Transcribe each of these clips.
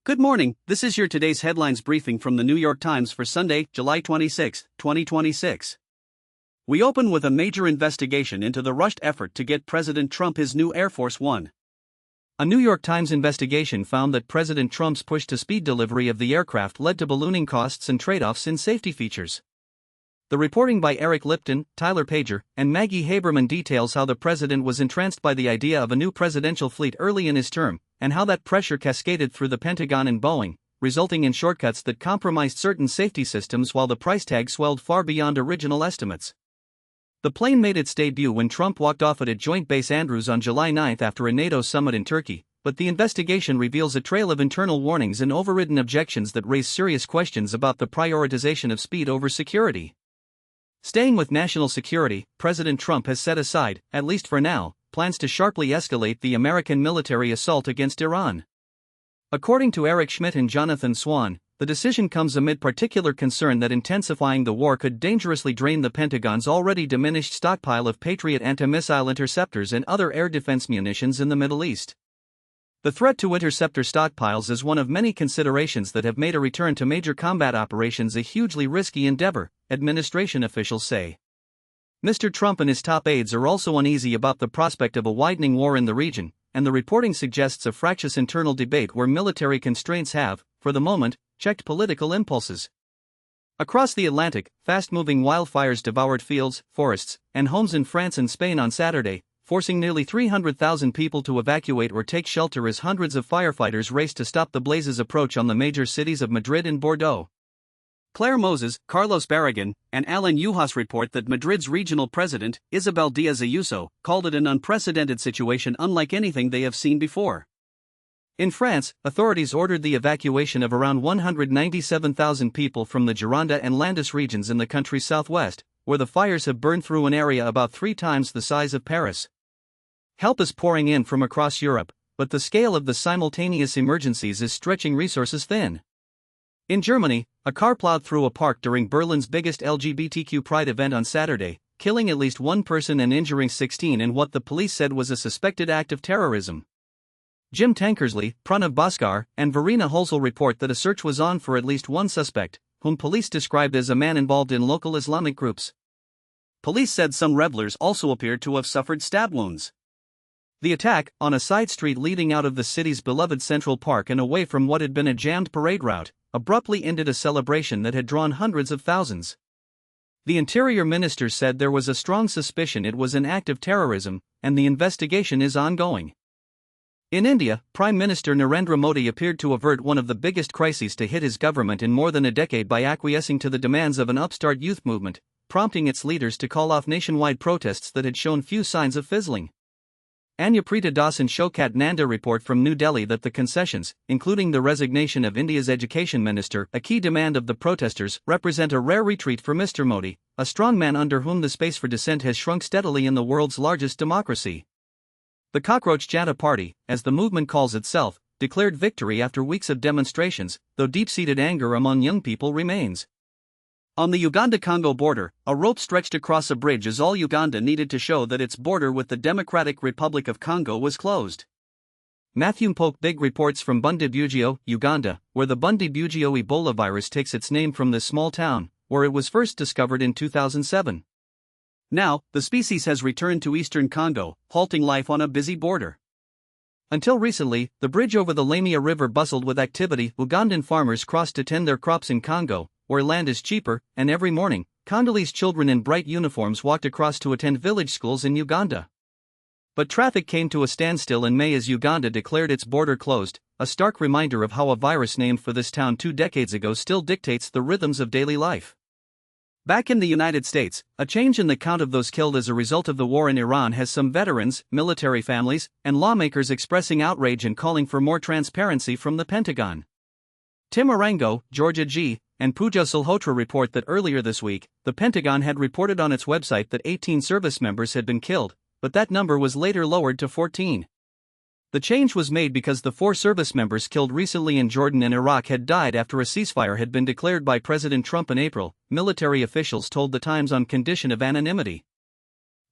Good morning, this is your today's headlines briefing from the New York Times for Sunday, July 26, 2026. We open with a major investigation into the rushed effort to get President Trump his new Air Force One. A New York Times investigation found that President Trump's push to speed delivery of the aircraft led to ballooning costs and trade-offs in safety features. The reporting by Eric Lipton, Tyler Pager, and Maggie Haberman details how the president was entranced by the idea of a new presidential fleet early in his term, and how that pressure cascaded through the Pentagon and Boeing, resulting in shortcuts that compromised certain safety systems while the price tag swelled far beyond original estimates. The plane made its debut when Trump walked off at Joint Base Andrews on July 9 after a NATO summit in Turkey, but the investigation reveals a trail of internal warnings and overridden objections that raise serious questions about the prioritization of speed over security. Staying with national security, President Trump has set aside, at least for now, plans to sharply escalate the American military assault against Iran. According to Eric Schmidt and Jonathan Swan, the decision comes amid particular concern that intensifying the war could dangerously drain the Pentagon's already diminished stockpile of Patriot anti-missile interceptors and other air defense munitions in the Middle East. The threat to interceptor stockpiles is one of many considerations that have made a return to major combat operations a hugely risky endeavor, administration officials say. Mr. Trump and his top aides are also uneasy about the prospect of a widening war in the region, and the reporting suggests a fractious internal debate where military constraints have, for the moment, checked political impulses. Across the Atlantic, fast-moving wildfires devoured fields, forests, and homes in France and Spain on Saturday, forcing nearly 300,000 people to evacuate or take shelter as hundreds of firefighters raced to stop the blazes' approach on the major cities of Madrid and Bordeaux. Claire Moses, Carlos Barragan, and Alan Yuhas report that Madrid's regional president, Isabel Díaz Ayuso, called it an unprecedented situation unlike anything they have seen before. In France, authorities ordered the evacuation of around 197,000 people from the Gironde and Landes regions in the country's southwest, where the fires have burned through an area about 3 times the size of Paris. Help is pouring in from across Europe, but the scale of the simultaneous emergencies is stretching resources thin. In Germany, a car plowed through a park during Berlin's biggest LGBTQ pride event on Saturday, killing at least 1 person and injuring 16 in what the police said was a suspected act of terrorism. Jim Tankersley, Pranav Bhaskar, and Verena Holzel report that a search was on for at least one suspect, whom police described as a man involved in local Islamic groups. Police said some revelers also appeared to have suffered stab wounds. The attack, on a side street leading out of the city's beloved Central Park and away from what had been a jammed parade route, abruptly ended a celebration that had drawn hundreds of thousands. The Interior Minister said there was a strong suspicion it was an act of terrorism, and the investigation is ongoing. In India, Prime Minister Narendra Modi appeared to avert one of the biggest crises to hit his government in more than a decade by acquiescing to the demands of an upstart youth movement, prompting its leaders to call off nationwide protests that had shown few signs of fizzling. Anyaprita Das and Showkat Nanda report from New Delhi that the concessions, including the resignation of India's education minister, a key demand of the protesters, represent a rare retreat for Mr. Modi, a strongman under whom the space for dissent has shrunk steadily in the world's largest democracy. The Cockroach Janata Party, as the movement calls itself, declared victory after weeks of demonstrations, though deep-seated anger among young people remains. On the Uganda-Congo border, a rope stretched across a bridge is all Uganda needed to show that its border with the Democratic Republic of Congo was closed. Matthew Mpoke Big reports from Bundibugyo, Uganda, where the Bundibugyo Ebola virus takes its name from this small town, where it was first discovered in 2007. Now, the species has returned to eastern Congo, halting life on a busy border. Until recently, the bridge over the Lamia River bustled with activity. Ugandan farmers crossed to tend their crops in Congo, where land is cheaper, and every morning, Congolese children in bright uniforms walked across to attend village schools in Uganda. But traffic came to a standstill in May as Uganda declared its border closed, a stark reminder of how a virus named for this town 2 decades ago still dictates the rhythms of daily life. Back in the United States, a change in the count of those killed as a result of the war in Iran has some veterans, military families, and lawmakers expressing outrage and calling for more transparency from the Pentagon. Tim Arango, Georgia G., and Pooja Salhotra report that earlier this week, the Pentagon had reported on its website that 18 service members had been killed, but that number was later lowered to 14. The change was made because the 4 service members killed recently in Jordan and Iraq had died after a ceasefire had been declared by President Trump in April, military officials told The Times on condition of anonymity.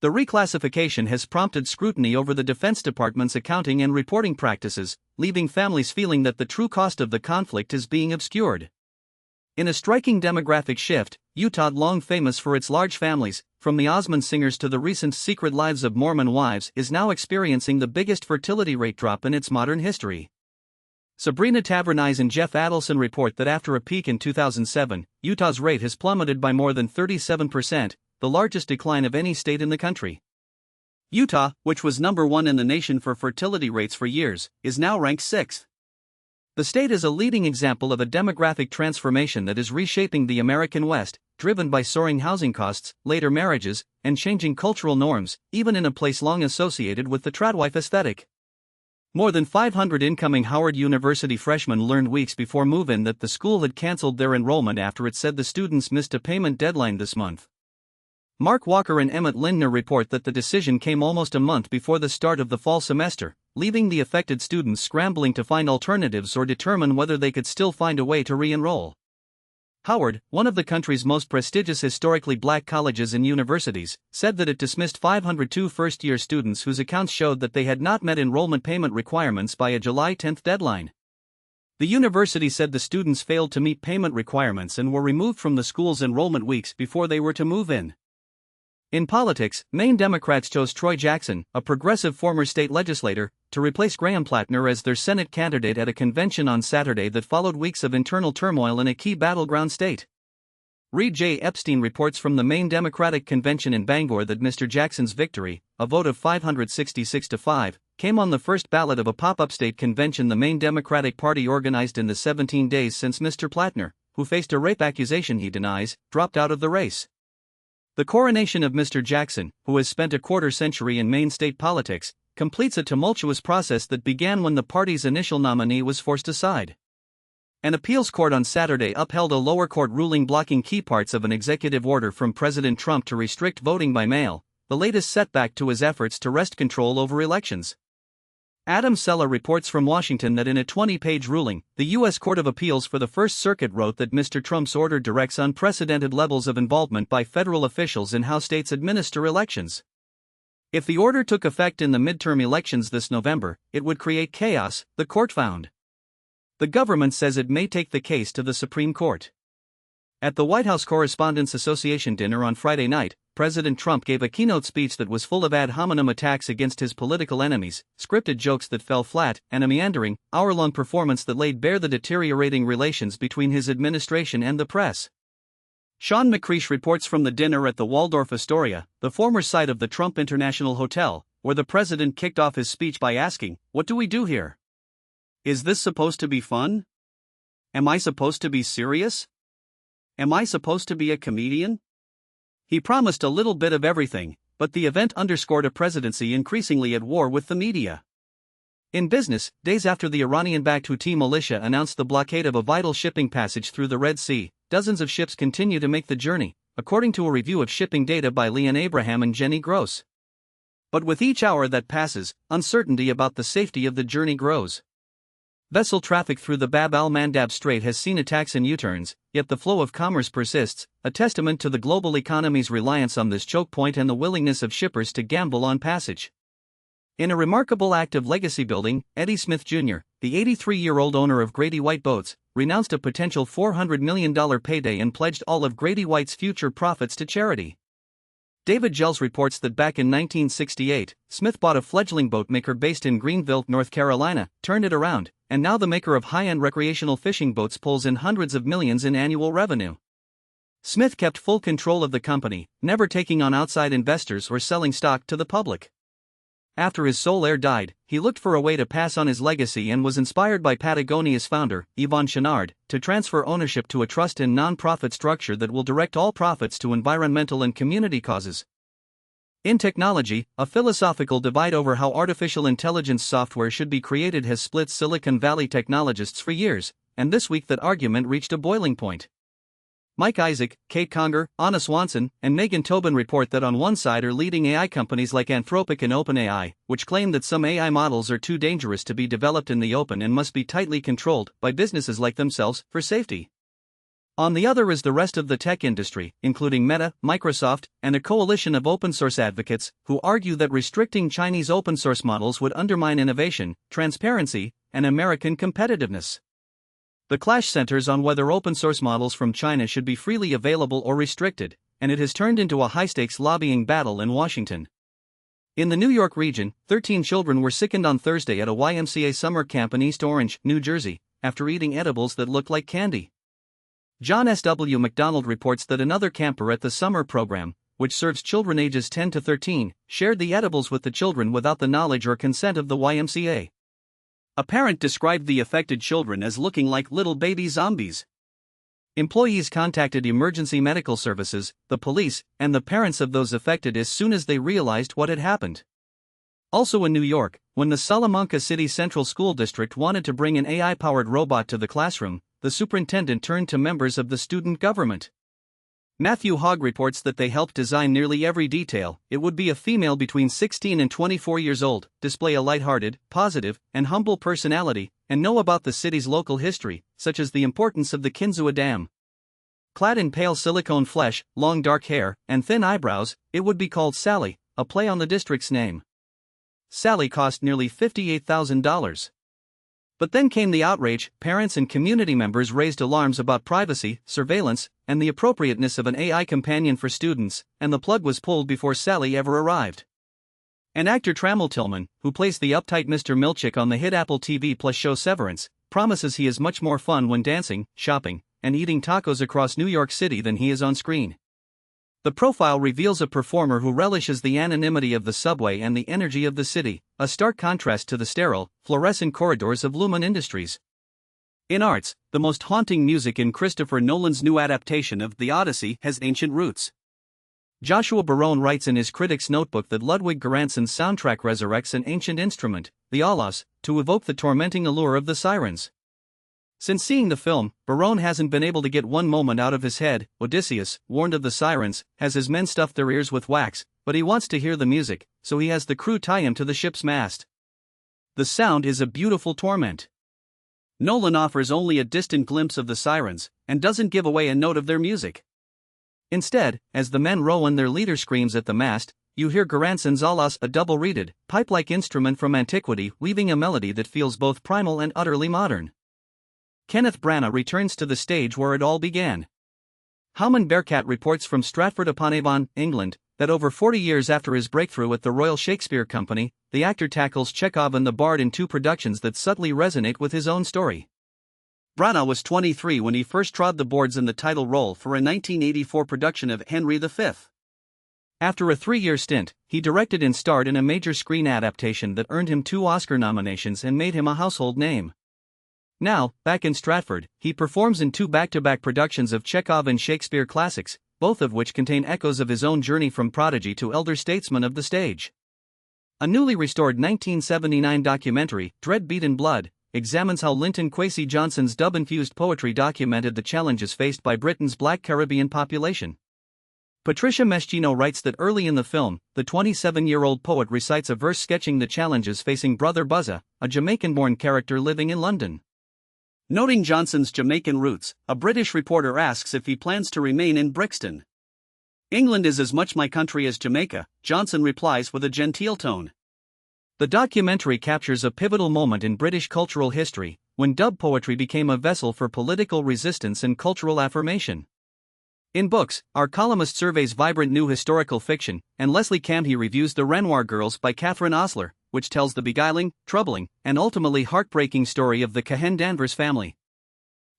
The reclassification has prompted scrutiny over the Defense Department's accounting and reporting practices, leaving families feeling that the true cost of the conflict is being obscured. In a striking demographic shift, Utah, long famous for its large families, from the Osmond singers to the recent Secret Lives of Mormon Wives, is now experiencing the biggest fertility rate drop in its modern history. Sabrina Tavernise and Jeff Adelson report that after a peak in 2007, Utah's rate has plummeted by more than 37%, the largest decline of any state in the country. Utah, which was number 1 in the nation for fertility rates for years, is now ranked 6th. The state is a leading example of a demographic transformation that is reshaping the American West, driven by soaring housing costs, later marriages, and changing cultural norms, even in a place long associated with the tradwife aesthetic. More than 500 incoming Howard University freshmen learned weeks before move-in that the school had canceled their enrollment after it said the students missed a payment deadline this month. Mark Walker and Emmett Lindner report that the decision came almost a month before the start of the fall semester, leaving the affected students scrambling to find alternatives or determine whether they could still find a way to re-enroll. Howard, one of the country's most prestigious historically black colleges and universities, said that it dismissed 502 first-year students whose accounts showed that they had not met enrollment payment requirements by a July 10 deadline. The university said the students failed to meet payment requirements and were removed from the school's enrollment weeks before they were to move in. In politics, Maine Democrats chose Troy Jackson, a progressive former state legislator, to replace Graham Plattner as their Senate candidate at a convention on Saturday that followed weeks of internal turmoil in a key battleground state. Reed J. Epstein reports from the Maine Democratic Convention in Bangor that Mr. Jackson's victory, a vote of 566 to 5, came on the first ballot of a pop-up state convention the Maine Democratic Party organized in the 17 days since Mr. Plattner, who faced a rape accusation he denies, dropped out of the race. The coronation of Mr. Jackson, who has spent a quarter-century in Maine state politics, completes a tumultuous process that began when the party's initial nominee was forced aside. An appeals court on Saturday upheld a lower court ruling blocking key parts of an executive order from President Trump to restrict voting by mail, the latest setback to his efforts to wrest control over elections. Adam Sella reports from Washington that in a 20-page ruling, the U.S. Court of Appeals for the First Circuit wrote that Mr. Trump's order directs unprecedented levels of involvement by federal officials in how states administer elections. If the order took effect in the midterm elections this November, it would create chaos, the court found. The government says it may take the case to the Supreme Court. At the White House Correspondents' Association dinner on Friday night, President Trump gave a keynote speech that was full of ad hominem attacks against his political enemies, scripted jokes that fell flat, and a meandering, hour-long performance that laid bare the deteriorating relations between his administration and the press. Sean McCreish reports from the dinner at the Waldorf Astoria, the former site of the Trump International Hotel, where the president kicked off his speech by asking, "What do we do here? Is this supposed to be fun? Am I supposed to be serious? Am I supposed to be a comedian?" He promised a little bit of everything, but the event underscored a presidency increasingly at war with the media. In business, days after the Iranian-backed Houthi militia announced the blockade of a vital shipping passage through the Red Sea, dozens of ships continue to make the journey, according to a review of shipping data by Leon Abraham and Jenny Gross. But with each hour that passes, uncertainty about the safety of the journey grows. Vessel traffic through the Bab al-Mandab Strait has seen attacks and U-turns, yet the flow of commerce persists, a testament to the global economy's reliance on this choke point and the willingness of shippers to gamble on passage. In a remarkable act of legacy building, Eddie Smith Jr., the 83-year-old owner of Grady White Boats, renounced a potential $400 million payday and pledged all of Grady White's future profits to charity. David Gels reports that back in 1968, Smith bought a fledgling boatmaker based in Greenville, North Carolina, turned it around, and now the maker of high-end recreational fishing boats pulls in hundreds of millions in annual revenue. Smith kept full control of the company, never taking on outside investors or selling stock to the public. After his sole heir died, he looked for a way to pass on his legacy and was inspired by Patagonia's founder, Yvon Chouinard, to transfer ownership to a trust and non-profit structure that will direct all profits to environmental and community causes. In technology, a philosophical divide over how artificial intelligence software should be created has split Silicon Valley technologists for years, and this week that argument reached a boiling point. Mike Isaac, Kate Conger, Anna Swanson, and Megan Tobin report that on one side are leading AI companies like Anthropic and OpenAI, which claim that some AI models are too dangerous to be developed in the open and must be tightly controlled by businesses like themselves for safety. On the other is the rest of the tech industry, including Meta, Microsoft, and a coalition of open-source advocates who argue that restricting Chinese open-source models would undermine innovation, transparency, and American competitiveness. The clash centers on whether open-source models from China should be freely available or restricted, and it has turned into a high-stakes lobbying battle in Washington. In the New York region, 13 children were sickened on Thursday at a YMCA summer camp in East Orange, New Jersey, after eating edibles that looked like candy. John S.W. McDonald reports that another camper at the summer program, which serves children ages 10 to 13, shared the edibles with the children without the knowledge or consent of the YMCA. A parent described the affected children as looking like little baby zombies. Employees contacted emergency medical services, the police, and the parents of those affected as soon as they realized what had happened. Also in New York, when the Salamanca City Central School District wanted to bring an AI-powered robot to the classroom, the superintendent turned to members of the student government. Matthew Hogg reports that they helped design nearly every detail. It would be a female between 16 and 24 years old, display a lighthearted, positive, and humble personality, and know about the city's local history, such as the importance of the Kinzua Dam. Clad in pale silicone flesh, long dark hair, and thin eyebrows, it would be called Sally, a play on the district's name. Sally cost nearly $58,000. But then came the outrage. Parents and community members raised alarms about privacy, surveillance, and the appropriateness of an AI companion for students, and the plug was pulled before Sally ever arrived. And actor Trammell Tillman, who plays the uptight Mr. Milchick on the hit Apple TV Plus show Severance, promises he is much more fun when dancing, shopping, and eating tacos across New York City than he is on screen. The profile reveals a performer who relishes the anonymity of the subway and the energy of the city, a stark contrast to the sterile, fluorescent corridors of Lumen Industries. In arts, the most haunting music in Christopher Nolan's new adaptation of The Odyssey has ancient roots. Joshua Barone writes in his critic's notebook that Ludwig Göransson's soundtrack resurrects an ancient instrument, the aulos, to evoke the tormenting allure of the sirens. Since seeing the film, Barone hasn't been able to get one moment out of his head. Odysseus, warned of the sirens, has his men stuff their ears with wax, but he wants to hear the music, so he has the crew tie him to the ship's mast. The sound is a beautiful torment. Nolan offers only a distant glimpse of the sirens, and doesn't give away a note of their music. Instead, as the men row and their leader screams at the mast, you hear Göransson's aulos, a double-reeded, pipe-like instrument from antiquity, weaving a melody that feels both primal and utterly modern. Kenneth Branagh returns to the stage where it all began. Howman Bearcat reports from Stratford-upon-Avon, England, that over 40 years after his breakthrough at the Royal Shakespeare Company, the actor tackles Chekhov and the Bard in two productions that subtly resonate with his own story. Branagh was 23 when he first trod the boards in the title role for a 1984 production of Henry V. After a 3-year stint, he directed and starred in a major screen adaptation that earned him 2 Oscar nominations and made him a household name. Now, back in Stratford, he performs in 2 back-to-back productions of Chekhov and Shakespeare classics, both of which contain echoes of his own journey from prodigy to elder statesman of the stage. A newly restored 1979 documentary, Dread Beaten Blood, examines how Linton Kwesi Johnson's dub-infused poetry documented the challenges faced by Britain's Black Caribbean population. Patricia Meschino writes that early in the film, the 27-year-old poet recites a verse sketching the challenges facing Brother Buzza, a Jamaican-born character living in London. Noting Johnson's Jamaican roots, a British reporter asks if he plans to remain in Brixton. "England is as much my country as Jamaica," Johnson replies with a genteel tone. The documentary captures a pivotal moment in British cultural history, when dub poetry became a vessel for political resistance and cultural affirmation. In books, our columnist surveys vibrant new historical fiction, and Leslie Camhey reviews The Renoir Girls by Catherine Osler, which tells the beguiling, troubling, and ultimately heartbreaking story of the Cahen Danvers family.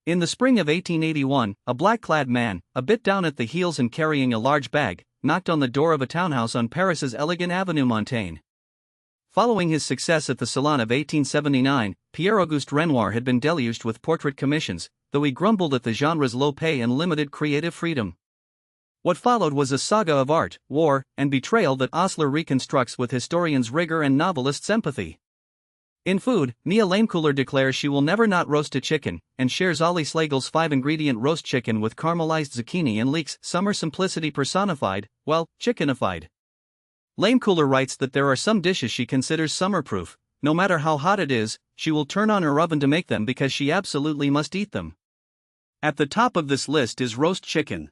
In the spring of 1881, a black-clad man, a bit down at the heels and carrying a large bag, knocked on the door of a townhouse on Paris's elegant Avenue Montaigne. Following his success at the Salon of 1879, Pierre-Auguste Renoir had been deluged with portrait commissions, though he grumbled at the genre's low pay and limited creative freedom. What followed was a saga of art, war, and betrayal that Osler reconstructs with historians' rigor and novelists' empathy. In food, Mia Lamecooler declares she will never not roast a chicken, and shares Ollie Slagle's 5-ingredient roast chicken with caramelized zucchini and leeks summer simplicity personified, well, chickenified. Lamecooler writes that there are some dishes she considers summer-proof. No matter how hot it is, she will turn on her oven to make them because she absolutely must eat them. At the top of this list is roast chicken.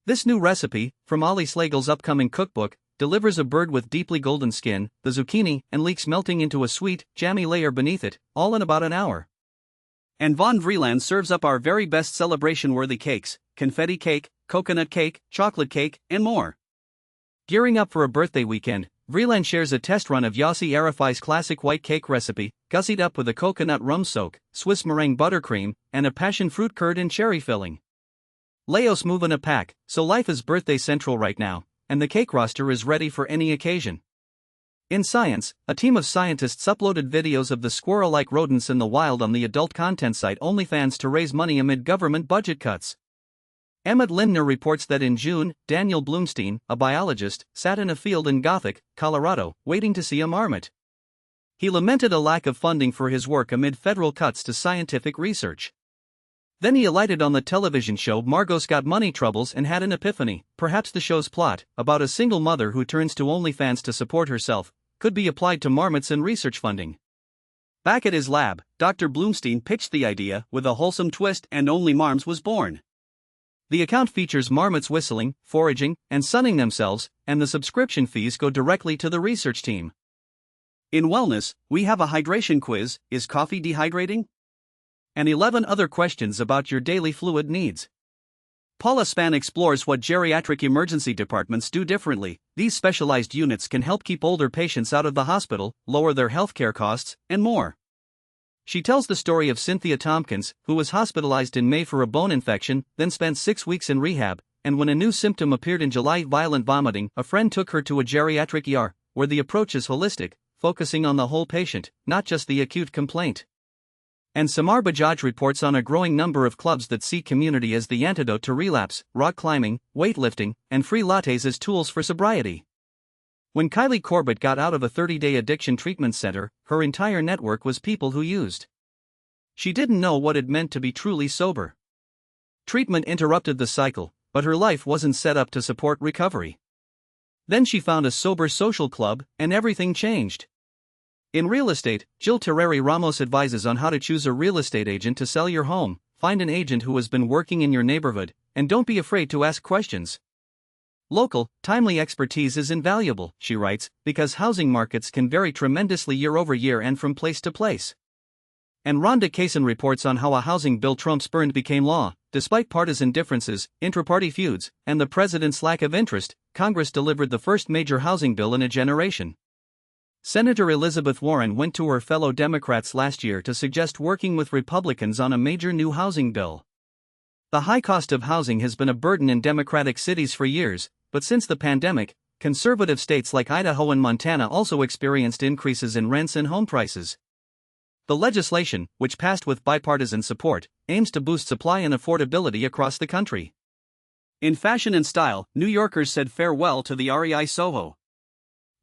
This new recipe, from Ollie Slagle's upcoming cookbook, delivers a bird with deeply golden skin, the zucchini, and leeks melting into a sweet, jammy layer beneath it, all in about an hour. And Von Vreeland serves up our very best celebration-worthy cakes: confetti cake, coconut cake, chocolate cake, and more. Gearing up for a birthday weekend, Vreeland shares a test run of Yossi Arafai's classic white cake recipe, gussied up with a coconut rum soak, Swiss meringue buttercream, and a passion fruit curd and cherry filling. Leos move in a pack, so life is birthday central right now, and the cake roster is ready for any occasion. In science, a team of scientists uploaded videos of the squirrel-like rodents in the wild on the adult content site OnlyFans to raise money amid government budget cuts. Emmett Lindner reports that in June, Daniel Bloomstein, a biologist, sat in a field in Gothic, Colorado, waiting to see a marmot. He lamented a lack of funding for his work amid federal cuts to scientific research. Then he alighted on the television show Margot's Got Money Troubles and had an epiphany. Perhaps the show's plot, about a single mother who turns to OnlyFans to support herself, could be applied to marmots and research funding. Back at his lab, Dr. Bloomstein pitched the idea with a wholesome twist, and Only Marms was born. The account features marmots whistling, foraging, and sunning themselves, and the subscription fees go directly to the research team. In wellness, we have a hydration quiz: is coffee dehydrating? And 11 other questions about your daily fluid needs. Paula Spann explores what geriatric emergency departments do differently. These specialized units can help keep older patients out of the hospital, lower their healthcare costs, and more. She tells the story of Cynthia Tompkins, who was hospitalized in May for a bone infection, then spent 6 weeks in rehab, and when a new symptom appeared in July, violent vomiting, a friend took her to a geriatric ER, where the approach is holistic, focusing on the whole patient, not just the acute complaint. And Samar Bajaj reports on a growing number of clubs that see community as the antidote to relapse, rock climbing, weightlifting, and free lattes as tools for sobriety. When Kylie Corbett got out of a 30-day addiction treatment center, her entire network was people who used. She didn't know what it meant to be truly sober. Treatment interrupted the cycle, but her life wasn't set up to support recovery. Then she found a sober social club, and everything changed. In real estate, Jill Terreri Ramos advises on how to choose a real estate agent to sell your home. Find an agent who has been working in your neighborhood, and don't be afraid to ask questions. Local, timely expertise is invaluable, she writes, because housing markets can vary tremendously year over year and from place to place. And Rhonda Kaysen reports on how a housing bill Trump spurned became law. Despite partisan differences, intra-party feuds, and the president's lack of interest, Congress delivered the first major housing bill in a generation. Senator Elizabeth Warren went to her fellow Democrats last year to suggest working with Republicans on a major new housing bill. The high cost of housing has been a burden in Democratic cities for years, but since the pandemic, conservative states like Idaho and Montana also experienced increases in rents and home prices. The legislation, which passed with bipartisan support, aims to boost supply and affordability across the country. In fashion and style, New Yorkers said farewell to the REI Soho.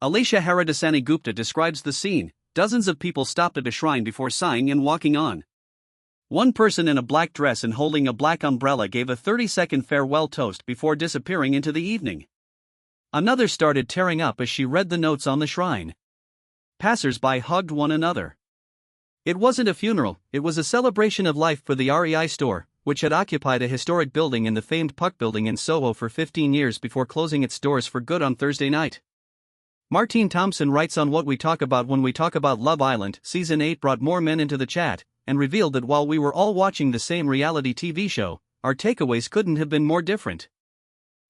Alicia Haradasani Gupta describes the scene. Dozens of people stopped at a shrine before sighing and walking on. One person in a black dress and holding a black umbrella gave a 30-second farewell toast before disappearing into the evening. Another started tearing up as she read the notes on the shrine. Passers-by hugged one another. It wasn't a funeral, it was a celebration of life for the REI store, which had occupied a historic building in the famed Puck Building in Soho for 15 years before closing its doors for good on Thursday night. Martine Thompson writes on What We Talk About When We Talk About Love Island. Season 8 brought more men into the chat, and revealed that while we were all watching the same reality TV show, our takeaways couldn't have been more different.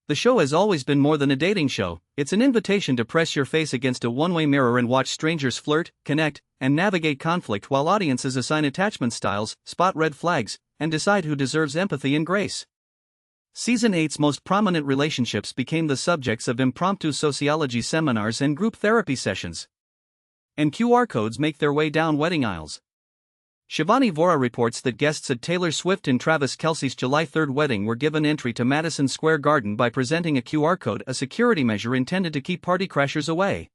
The show has always been more than a dating show. It's an invitation to press your face against a one-way mirror and watch strangers flirt, connect, and navigate conflict while audiences assign attachment styles, spot red flags, and decide who deserves empathy and grace. Season 8's most prominent relationships became the subjects of impromptu sociology seminars and group therapy sessions. And QR codes make their way down wedding aisles. Shivani Vora reports that guests at Taylor Swift and Travis Kelce's July 3rd wedding were given entry to Madison Square Garden by presenting a QR code, a security measure intended to keep party crashers away.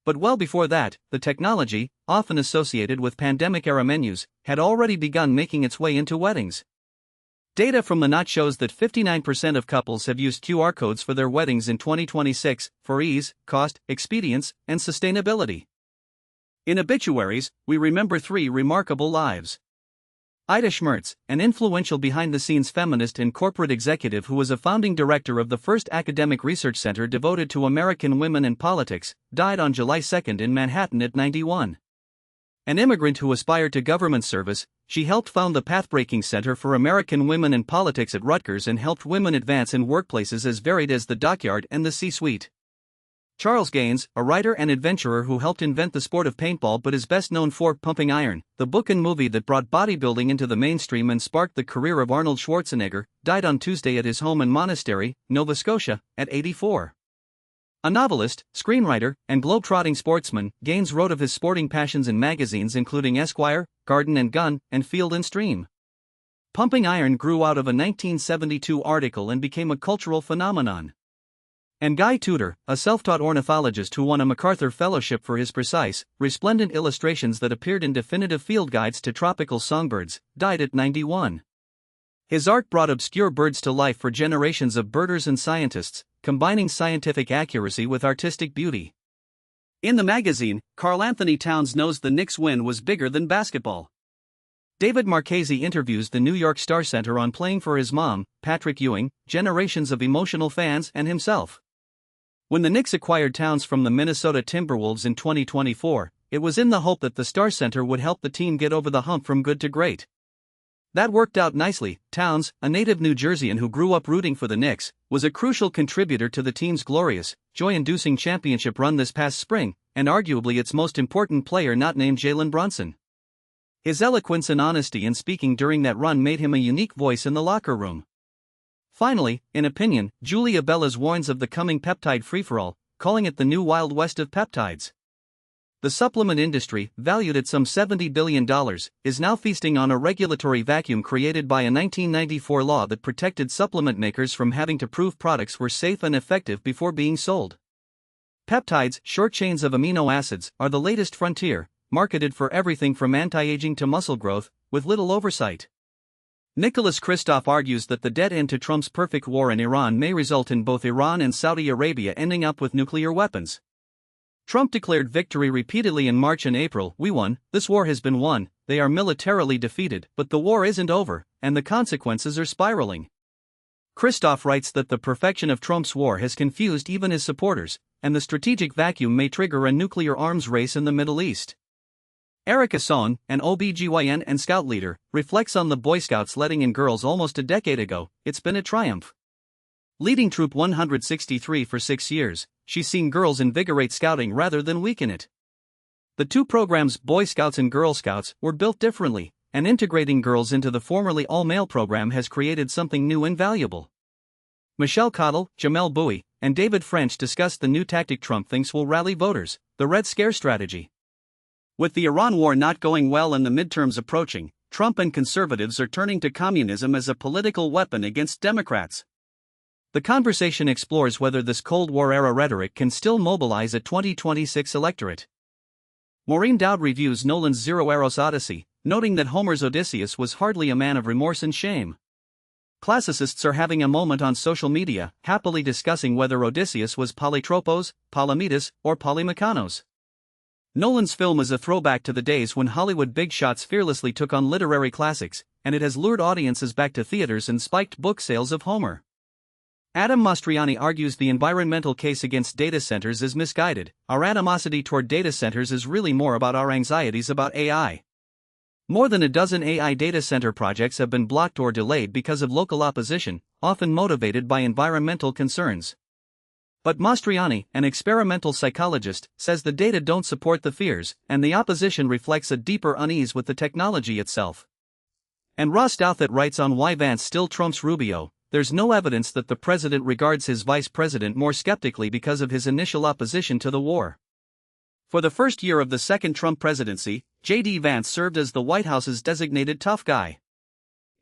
But well before that, the technology, often associated with pandemic-era menus, had already begun making its way into weddings. Data from the Knot shows that 59% of couples have used QR codes for their weddings in 2026, for ease, cost, expedience, and sustainability. In obituaries, we remember 3 remarkable lives. Ida Schmertz, an influential behind-the-scenes feminist and corporate executive who was a founding director of the first academic research center devoted to American women and politics, died on July 2 in Manhattan at 91. An immigrant who aspired to government service, she helped found the Pathbreaking Center for American Women in Politics at Rutgers and helped women advance in workplaces as varied as the dockyard and the C-suite. Charles Gaines, a writer and adventurer who helped invent the sport of paintball but is best known for Pumping Iron, the book and movie that brought bodybuilding into the mainstream and sparked the career of Arnold Schwarzenegger, died on Tuesday at his home in Monastery, Nova Scotia, at 84. A novelist, screenwriter, and globe-trotting sportsman, Gaines wrote of his sporting passions in magazines including Esquire, Garden and Gun, and Field and Stream. Pumping Iron grew out of a 1972 article and became a cultural phenomenon. And Guy Tudor, a self-taught ornithologist who won a MacArthur Fellowship for his precise, resplendent illustrations that appeared in definitive field guides to tropical songbirds, died at 91. His art brought obscure birds to life for generations of birders and scientists, combining scientific accuracy with artistic beauty. In the magazine, Carl Anthony Towns knows the Knicks' win was bigger than basketball. David Marchese interviews the New York Star Center on playing for his mom, Patrick Ewing, generations of emotional fans, and himself. When the Knicks acquired Towns from the Minnesota Timberwolves in 2024, it was in the hope that the Star Center would help the team get over the hump from good to great. That worked out nicely. Towns, a native New Jerseyan who grew up rooting for the Knicks, was a crucial contributor to the team's glorious, joy-inducing championship run this past spring, and arguably its most important player not named Jalen Brunson. His eloquence and honesty in speaking during that run made him a unique voice in the locker room. Finally, in opinion, Julia Bellas warns of the coming peptide free-for-all, calling it the new Wild West of peptides. The supplement industry, valued at some $70 billion, is now feasting on a regulatory vacuum created by a 1994 law that protected supplement makers from having to prove products were safe and effective before being sold. Peptides, short chains of amino acids, are the latest frontier, marketed for everything from anti-aging to muscle growth, with little oversight. Nicholas Kristof argues that the dead end to Trump's perfect war in Iran may result in both Iran and Saudi Arabia ending up with nuclear weapons. Trump declared victory repeatedly in March and April. "We won, this war has been won, they are militarily defeated, but the war isn't over, and the consequences are spiraling." Kristof writes that the perfection of Trump's war has confused even his supporters, and the strategic vacuum may trigger a nuclear arms race in the Middle East. Erica Sohn, an OBGYN and scout leader, reflects on the Boy Scouts letting in girls almost a decade ago. "It's been a triumph. Leading Troop 163 for 6 years, she's seen girls invigorate scouting rather than weaken it." The two programs, Boy Scouts and Girl Scouts, were built differently, and integrating girls into the formerly all-male program has created something new and valuable. Michelle Cottle, Jamel Bowie, and David French discussed the new tactic Trump thinks will rally voters: the Red Scare strategy. With the Iran war not going well and the midterms approaching, Trump and conservatives are turning to communism as a political weapon against Democrats. The conversation explores whether this Cold War-era rhetoric can still mobilize a 2026 electorate. Maureen Dowd reviews Nolan's Zero-Eros Odyssey, noting that Homer's Odysseus was hardly a man of remorse and shame. Classicists are having a moment on social media, happily discussing whether Odysseus was Polytropos, Polymedes, or Polymekanos. Nolan's film is a throwback to the days when Hollywood big shots fearlessly took on literary classics, and it has lured audiences back to theaters and spiked book sales of Homer. Adam Mastriani argues the environmental case against data centers is misguided. "Our animosity toward data centers is really more about our anxieties about AI. More than a dozen AI data center projects have been blocked or delayed because of local opposition, often motivated by environmental concerns." But Mastriani, an experimental psychologist, says the data don't support the fears, and the opposition reflects a deeper unease with the technology itself. And Ross Douthat writes on why Vance still trumps Rubio: "There's no evidence that the president regards his vice president more skeptically because of his initial opposition to the war." For the first year of the second Trump presidency, J.D. Vance served as the White House's designated tough guy.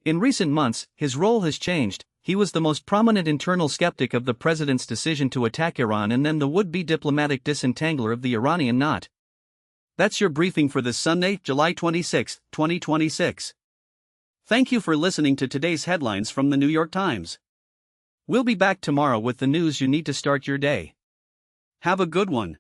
In recent months, his role has changed. He was the most prominent internal skeptic of the president's decision to attack Iran and then the would-be diplomatic disentangler of the Iranian knot. That's your briefing for this Sunday, July 26, 2026. Thank you for listening to today's headlines from the New York Times. We'll be back tomorrow with the news you need to start your day. Have a good one.